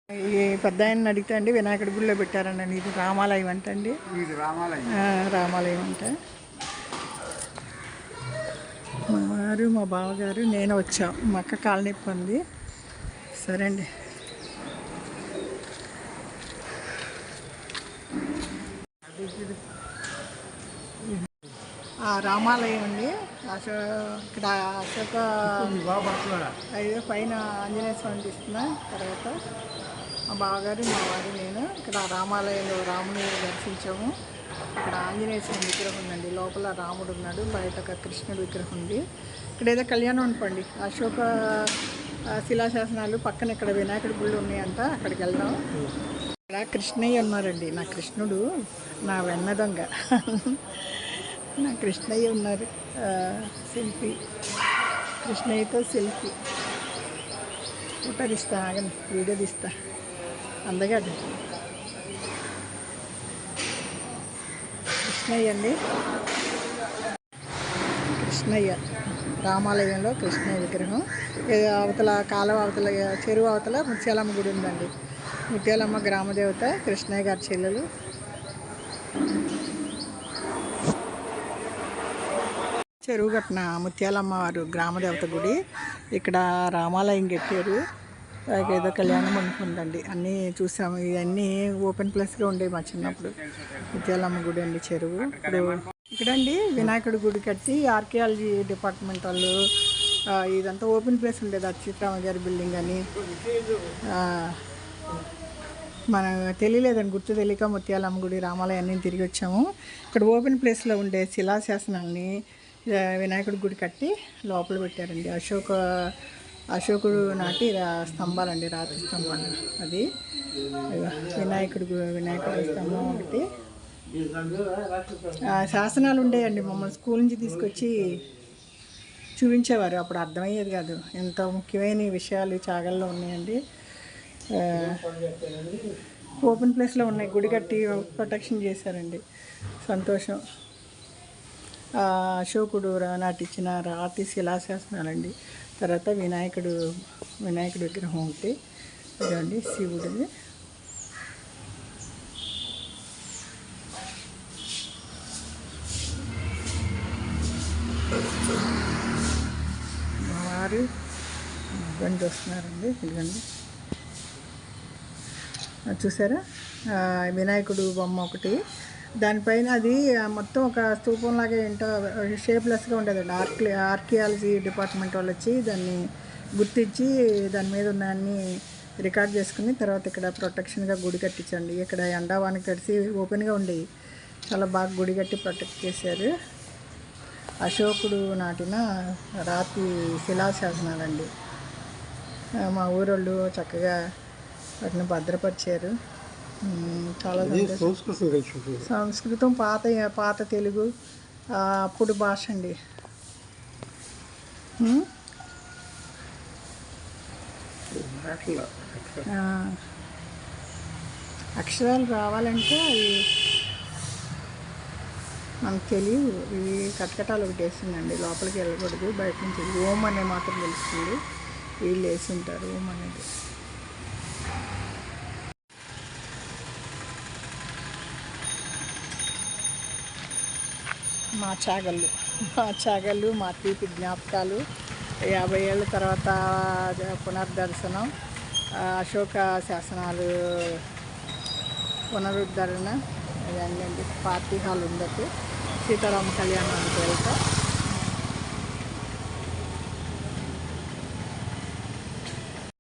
ఈ పెద్ద ఆయన అడిగితే అండి వినాయకుడి గుడిలో పెట్టారండి. ఇది రామాలయం అంటండి. రామాలయం అంట. మా వారు మా బావగారు నేను వచ్చాం. మా అక్క కాలు నొప్పి ఉంది. సరే అండి. రామాలయం అండి. ఇక్కడ అశోక అయ్యో పైన ఆంజనేయ స్వామి తీస్తున్నా. తర్వాత మా బావగారు మా వారు నేను ఇక్కడ రామాలయంలో రాముని దర్శించాము. ఇక్కడ ఆంజనేయ స్వామి విగ్రహం ఉందండి. లోపల రాముడు ఉన్నాడు, బయట ఒక కృష్ణుడు విగ్రహం ఉంది. ఇక్కడ ఏదో కళ్యాణం అనుకోండి. అశోక శిలాశాసనాలు పక్కన ఇక్కడ వినాయకుడి గుళ్ళు ఉన్నాయంట. అక్కడికి వెళ్దాం. ఇక్కడ కృష్ణయ్య ఉన్నారండి. నా కృష్ణుడు, నా వెన్న దొంగ నా కృష్ణయ్య ఉన్నారు. సెల్ఫీ, కృష్ణయ్యతో సెల్ఫీ ఫోటో తీస్తా. ఆగండి, వీడియో తీస్తా. అందగాడు కృష్ణయ్య అండి. కృష్ణయ్య రామాలయంలో కృష్ణయ్య విగ్రహం. అవతల కాలువ అవతల చెరువు అవతల ముత్యాలమ్మ గుడి ఉందండి. ముత్యాలమ్మ గ్రామదేవత, కృష్ణయ్య గారి చెల్లెలు. చెరువు కట్టిన ముత్యాలమ్మ వారు గ్రామదేవత గుడి. ఇక్కడ రామాలయం కట్టారు. ఏదో కళ్యాణం ఉంటుందండి. అన్నీ చూసాము. ఇవన్నీ ఓపెన్ ప్లేస్గా ఉండేవి మా చిన్నప్పుడు. ముత్యాలమ్మ గుడి అండి, చెరువు. ఇప్పుడు ఇక్కడండి వినాయకుడి గుడి కట్టి ఆర్కియాలజీ డిపార్ట్మెంట్ వాళ్ళు ఇదంతా ఓపెన్ ప్లేస్ ఉండేది. అచ్యుతరామ గారి బిల్డింగ్ అని మనం తెలియలేదని గుర్తు తెలియక ముత్యాలమ్మ గుడి రామాలయం అన్నీ తిరిగి వచ్చాము. ఇక్కడ ఓపెన్ ప్లేస్లో ఉండే శిలాశాసనాల్ని వినాయకుడి గుడి కట్టి లోపల పెట్టారండి. అశోకుడు నాటి స్తంభాలండి, రాతి స్తంభాలు. అది వినాయకుడి స్తంభం ఒకటి. శాసనాలు ఉండేయండి. మమ్మల్ని స్కూల్ నుంచి తీసుకొచ్చి చూపించేవారు. అప్పుడు అర్థమయ్యేది కాదు. ఎంత ముఖ్యమైన విషయాలు చాగల్లో ఉన్నాయండి. ఓపెన్ ప్లేస్లో ఉన్నాయి. గుడి కట్టి ప్రొటెక్షన్ చేశారండి. సంతోషం. అశోకుడు నాటిచ్చిన రాతి శిలాశాసనాలండి. తర్వాత వినాయకుడి విగ్రహం ఒకటి. ఇదండి శివుడిది. మా వారు బండి వస్తున్నారండి. ఇదిగండి చూసారా, వినాయకుడు బొమ్మ ఒకటి. దానిపైన అది మొత్తం ఒక స్తూపంలాగా ఏంటో షేప్లెస్గా ఉండేదండి. ఆర్కియాలజీ డిపార్ట్మెంట్ వాళ్ళు వచ్చి దాన్ని గుర్తించి దాని మీద ఉన్న అన్ని రికార్డ్ చేసుకుని తర్వాత ఇక్కడ ప్రొటెక్షన్గా గుడి కట్టించండి. ఇక్కడ ఎండావానికి తడిసి ఓపెన్గా ఉండేవి. చాలా బాగా గుడి కట్టి ప్రొటెక్ట్ చేశారు. అశోకుడు నాటిన రాతి శిలాశాసనాలండి. మా ఊరోళ్ళు చక్కగా వాటిని భద్రపరిచారు. చాలా సంస్కృతం, పాత తెలుగు, అప్పుడు భాష అండి. అక్షరాలు రావాలంటే అవి మనకు తెలియదు. ఇవి కటకటాలు ఒకటి వేసిందండి. లోపలికి వెళ్ళకూడదు, బయట నుంచి ఓం అనే మాత్రం తెలుస్తుంది. వీళ్ళు వేసి ఉంటారు ఓం అనేది. మా చాగళ్ళు, మా తీపి జ్ఞాపకాలు. 50 ఏళ్ళ తర్వాత పునర్దర్శనం, అశోక శాసనాలు పునరుద్ధరణ. ఇవన్నీ అండి. పార్టీ హాల్ ఉందట. సీతారామ కళ్యాణానికి వెళ్తా.